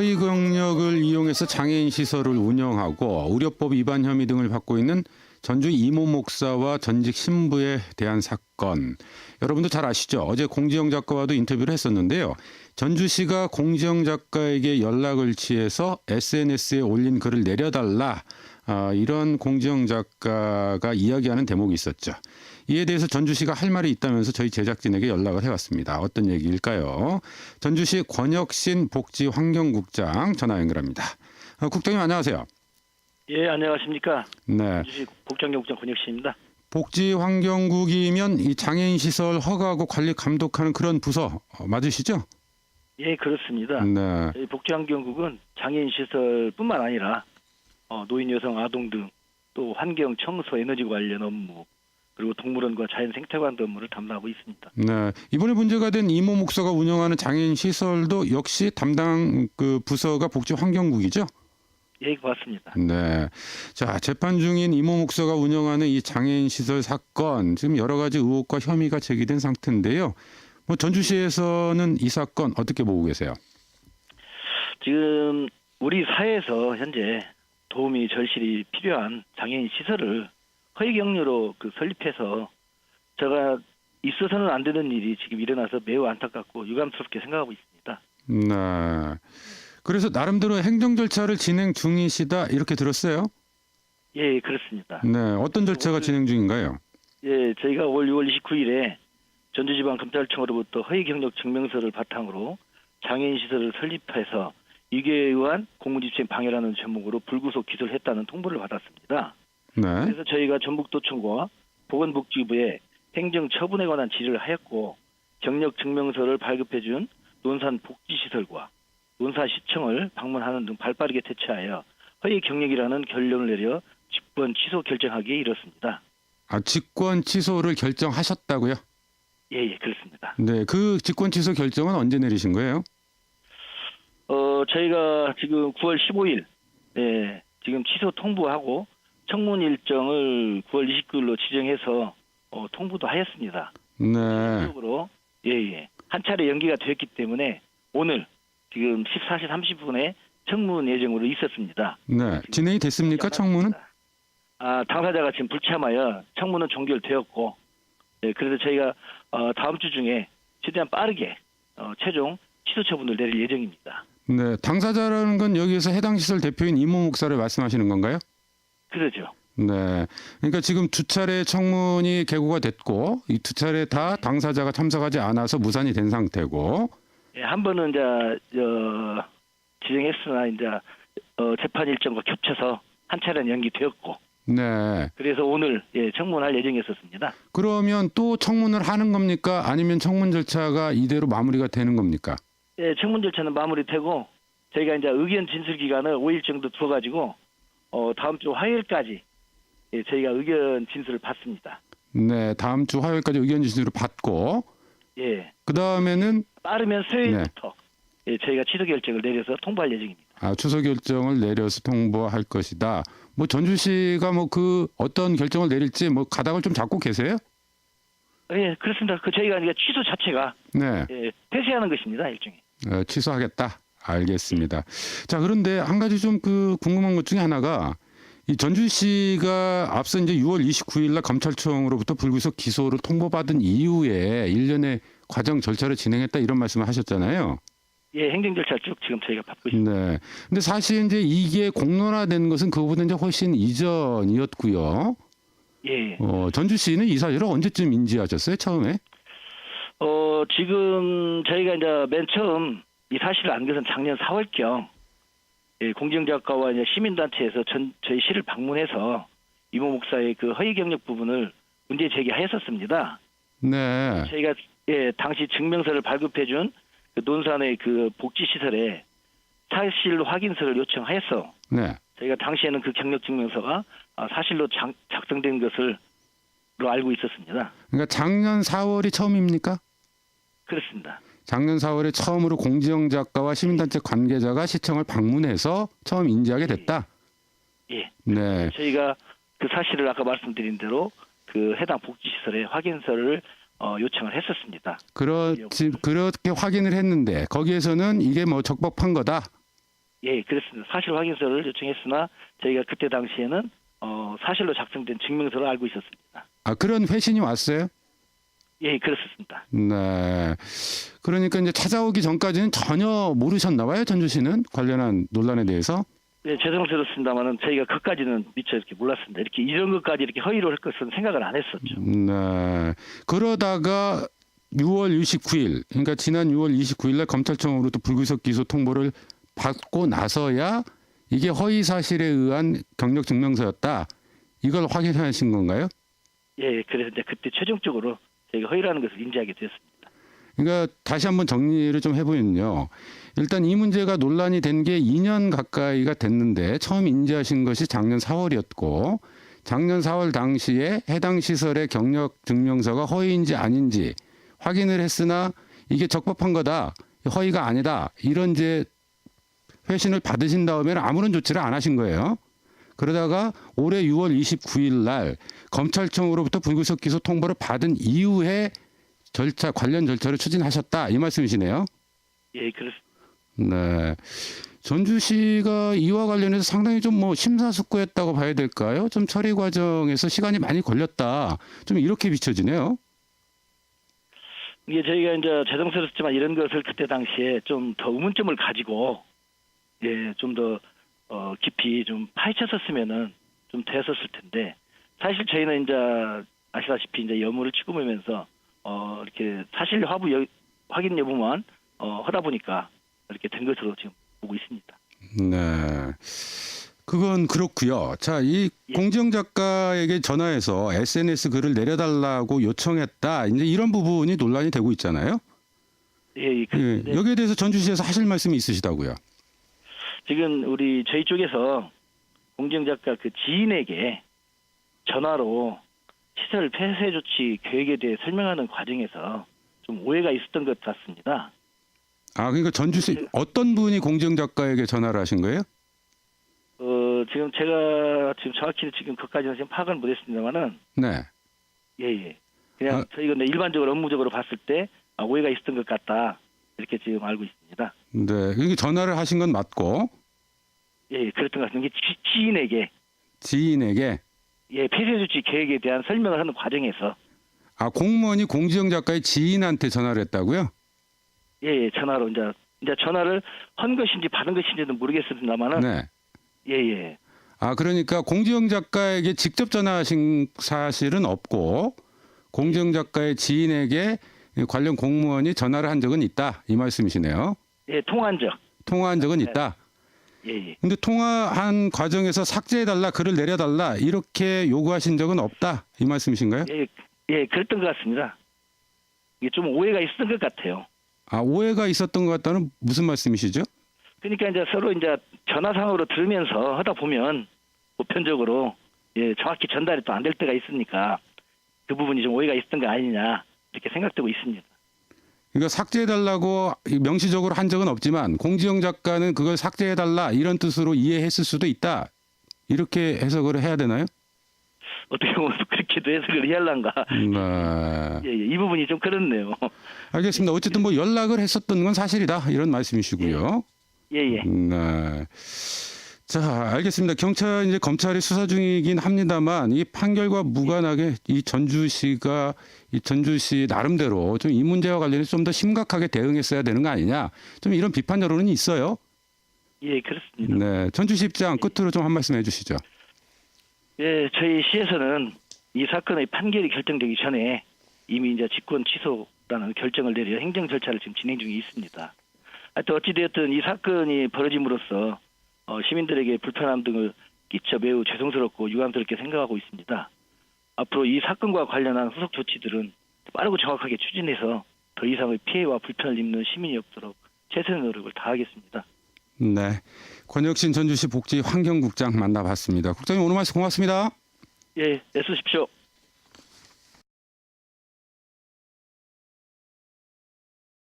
허위 경력을 이용해서 장애인 시설을 운영하고 의료법 위반 혐의 등을 받고 있는 전주 이모 목사와 전직 신부에 대한 사건. 여러분도 잘 아시죠? 어제 공지영 작가와도 인터뷰를 했었는데요. 전주시가 공지영 작가에게 연락을 취해서 SNS에 올린 글을 내려달라. 이런 공지영 작가가 이야기하는 대목이 있었죠. 이에 대해서 전주시가 할 말이 있다면서 저희 제작진에게 연락을 해왔습니다. 어떤 얘기일까요? 전주시 권혁신 복지환경국장 전화 연결합니다. 국장님 안녕하세요. 예, 안녕하십니까. 네. 전주시 복지환경국장 권혁신입니다. 복지환경국이면 이 장애인 시설 허가하고 관리 감독하는 그런 부서 맞으시죠? 예, 그렇습니다. 네. 저희 복지환경국은 장애인 시설뿐만 아니라 노인, 여성, 아동 등 또 환경, 청소, 에너지 관련 업무 그리고 동물원과 자연 생태관 업무를 담당하고 있습니다. 네. 이번에 문제가 된 이모 목사가 운영하는 장애인 시설도 역시 담당 그 부서가 복지환경국이죠? 예, 맞습니다. 네. 자, 재판 중인 이모 목사가 운영하는 이 장애인 시설 사건 지금 여러 가지 의혹과 혐의가 제기된 상태인데요. 뭐 전주시에서는 이 사건 어떻게 보고 계세요? 지금 우리 사회에서 현재 도움이 절실히 필요한 장애인 시설을 허위 경로로 설립해서 제가 있어서는 안 되는 일이 지금 일어나서 매우 안타깝고 유감스럽게 생각하고 있습니다. 네. 그래서 나름대로 행정 절차를 진행 중이시다 이렇게 들었어요? 예, 그렇습니다. 네. 어떤 절차가 진행 중인가요? 예, 저희가 올 6월 29일에 전주지방검찰청으로부터 허위 경력 증명서를 바탕으로 장애인 시설을 설립해서 이에 의한 공무집행 방해라는 제목으로 불구속 기소를 했다는 통보를 받았습니다. 네. 그래서 저희가 전북도청과 보건복지부에 행정처분에 관한 질의를 하였고 경력 증명서를 발급해준 논산복지시설과 논산시청을 방문하는 등 발빠르게 대처하여 허위 경력이라는 결론을 내려 직권 취소 결정하기에 이렇습니다. 직권 취소를 결정하셨다고요? 예, 그렇습니다. 네. 그 직권 취소 결정은 언제 내리신 거예요? 저희가 지금 9월 15일, 지금 취소 통보하고 청문 일정을 9월 29일로 지정해서 통보도 하였습니다. 네. 적으로 한 차례 연기가 되었기 때문에 오늘 지금 14시 30분에 청문 예정으로 있었습니다. 네. 진행이 됐습니까, 청문은? 당사자가 지금 불참하여 청문은 종결되었고, 그래서 저희가 다음 주 중에 최대한 빠르게 최종 취소 처분을 내릴 예정입니다. 네. 당사자라는 건 여기에서 해당 시설 대표인 이모 목사를 말씀하시는 건가요? 그러죠. 네. 그러니까 지금 두 차례 청문이 개고가 됐고 이 두 차례 다 당사자가 참석하지 않아서 무산이 된 상태고. 예, 한 번은 이제 지정했으나 이제 재판 일정과 겹쳐서 한 차례는 연기되었고. 네. 그래서 오늘 청문할 예정이었습니다. 그러면 또 청문을 하는 겁니까? 아니면 청문 절차가 이대로 마무리가 되는 겁니까? 예, 청문 절차는 마무리되고 저희가 이제 의견 진술 기간을 5일 정도 두어가지고 다음 주 화요일까지 저희가 의견 진술을 받습니다. 네, 다음 주 화요일까지 의견 진술을 받고. 예. 그 다음에는 빠르면 수요일부터 저희가 취소 결정을 내려서 통보할 예정입니다. 취소 결정을 내려서 통보할 것이다. 뭐 전주시가 뭐 그 어떤 결정을 내릴지 뭐 가닥을 좀 잡고 계세요? 예, 그렇습니다. 저희가 이제 취소 자체가 네. 폐쇄하는 것입니다, 일종의. 취소하겠다. 알겠습니다. 자, 그런데 한 가지 좀 궁금한 것 중에 하나가 이 전주시가 앞서 이제 6월 29일 날 검찰청으로부터 불구속 기소를 통보받은 이후에 일련의 과정 절차를 진행했다 이런 말씀을 하셨잖아요. 예, 행정 절차 쭉 지금 저희가 받고 있습니다. 네. 근데 사실 이제 이게 공론화된 것은 그거보다 이제 훨씬 이전이었고요. 예. 전주시는 이 사실을 언제쯤 인지하셨어요, 처음에? 지금 저희가 이제 맨 처음 이 사실을 안 것은 작년 4월경 공지영 작가와 이제 시민단체에서 저희 시를 방문해서 이모 목사의 그 허위 경력 부분을 문제 제기하였었습니다. 네. 저희가 당시 증명서를 발급해준 그 논산의 그 복지시설에 사실 확인서를 요청하였어. 네. 저희가 당시에는 그 경력 증명서가 사실로 작성된 것으로 알고 있었습니다. 그러니까 작년 4월이 처음입니까? 그렇습니다. 작년 4월에 처음으로 공지영 작가와 시민단체 관계자가 시청을 방문해서 처음 인지하게 됐다. 예. 네. 저희가 그 사실을 아까 말씀드린 대로 그 해당 복지시설에 확인서를 요청을 했었습니다. 그렇게 확인을 했는데 거기에서는 이게 뭐 적법한 거다. 예, 그렇습니다. 사실 확인서를 요청했으나 저희가 그때 당시에는 사실로 작성된 증명서를 알고 있었습니다. 아, 그런 회신이 왔어요? 예, 그렇습니다. 네. 그러니까 이제 찾아오기 전까지는 전혀 모르셨나 봐요, 전주 씨는 관련한 논란에 대해서. 예, 죄송스럽습니다만은 저희가 그까지는 미처 이렇게 몰랐습니다. 이렇게 이런 것까지 이렇게 허위로 할 것은 생각을 안 했었죠. 네. 그러다가 6월 29일, 그러니까 지난 6월 29일 날 검찰청으로부터 불구속 기소 통보를 받고 나서야 이게 허위 사실에 의한 경력 증명서였다. 이걸 확인하신 건가요? 예, 그래서 이제 그때 최종적으로 저희가 허위라는 것을 인지하게 되었습니다. 그러니까 다시 한번 정리를 좀 해보면요. 일단 이 문제가 논란이 된 게 2년 가까이가 됐는데 처음 인지하신 것이 작년 4월이었고 작년 4월 당시에 해당 시설의 경력 증명서가 허위인지 아닌지 확인을 했으나 이게 적법한 거다, 허위가 아니다, 이런 이제 회신을 받으신 다음에는 아무런 조치를 안 하신 거예요. 그러다가 올해 6월 29일 날 검찰청으로부터 불구속 기소 통보를 받은 이후에 관련 절차를 추진하셨다, 이 말씀이시네요. 예, 그렇습니다. 네. 전주시가 이와 관련해서 상당히 좀 심사숙고했다고 봐야 될까요? 좀 처리 과정에서 시간이 많이 걸렸다, 좀 이렇게 비춰지네요. 이게 저희가 이제 죄송스럽지만 이런 것을 그때 당시에 좀 더 의문점을 가지고 좀 더 깊이 좀 파헤쳤었으면은 좀 됐었을 텐데, 사실 저희는 이제 아시다시피 이제 여물을 추구하면서 이렇게 사실 확인 여부만 하다 보니까 이렇게 된 것으로 지금 보고 있습니다. 네. 그건 그렇고요. 자, 이 공지영 작가에게 전화해서 SNS 글을 내려달라고 요청했다, 이제 이런 부분이 논란이 되고 있잖아요. 예, 그런데 여기에 대해서 전주시에서 하실 말씀이 있으시다고요. 지금 저희 쪽에서 공지영 작가 그 지인에게 전화로 시설 폐쇄 조치 계획에 대해 설명하는 과정에서 좀 오해가 있었던 것 같습니다. 아, 그러니까 전주시 어떤 분이 공지영 작가에게 전화를 하신 거예요? 지금 제가 지금 정확히 지금 그까지는 지금 파악은 못했습니다만은 네. 예. 그냥 저희가 일반적으로 업무적으로 봤을 때 오해가 있었던 것 같다, 이렇게 지금 알고 있습니다. 네. 그러니까 전화를 하신 건 맞고 예, 그랬던 것 같습니다. 이게 지인에게 지인에게 폐쇄 조치 계획에 대한 설명을 하는 과정에서 공무원이 공지영 작가의 지인한테 전화를 했다고요? 전화로 이제 전화를 한 것인지 받은 것인지는 모르겠습니다만은 네. 예. 그러니까 공지영 작가에게 직접 전화하신 사실은 없고 공지영 작가의 지인에게 관련 공무원이 전화를 한 적은 있다, 이 말씀이시네요. 예, 통화한 적은 있다. 예. 근데 통화한 과정에서 삭제해달라, 글을 내려달라, 이렇게 요구하신 적은 없다, 이 말씀이신가요? 예, 그랬던 것 같습니다. 이게 좀 오해가 있었던 것 같아요. 오해가 있었던 것 같다는 무슨 말씀이시죠? 그러니까 이제 서로 이제 전화상으로 들으면서 하다 보면 보편적으로 정확히 전달이 또 안 될 때가 있으니까 그 부분이 좀 오해가 있었던 거 아니냐, 이렇게 생각되고 있습니다. 그러니까 삭제해달라고 명시적으로 한 적은 없지만 공지영 작가는 그걸 삭제해달라, 이런 뜻으로 이해했을 수도 있다, 이렇게 해석을 해야 되나요? 어떻게 보면 그렇게도 해석을 해야할란가. 네. 이 부분이 좀 그렇네요. 알겠습니다. 어쨌든 연락을 했었던 건 사실이다, 이런 말씀이시고요. 예. 네. 자, 알겠습니다. 이제 검찰이 수사 중이긴 합니다만 이 판결과 무관하게 이 전주시 나름대로 좀 이 문제와 관련해서 좀 더 심각하게 대응했어야 되는 거 아니냐, 좀 이런 비판 여론은 있어요. 예, 그렇습니다. 네, 전주시 입장 끝으로 좀 한 말씀 해주시죠. 예, 저희 시에서는 이 사건의 판결이 결정되기 전에 이미 이제 직권 취소라는 결정을 내려 행정 절차를 지금 진행 중에 있습니다. 하여튼 어찌되었든 이 사건이 벌어짐으로써 시민들에게 불편함 등을 끼쳐 매우 죄송스럽고 유감스럽게 생각하고 있습니다. 앞으로 이 사건과 관련한 후속 조치들은 빠르고 정확하게 추진해서 더 이상의 피해와 불편을 입는 시민이 없도록 최선의 노력을 다하겠습니다. 네, 권혁신 전주시 복지 환경국장 만나봤습니다. 국장님, 오늘 말씀 고맙습니다. 예, 애쓰십시오.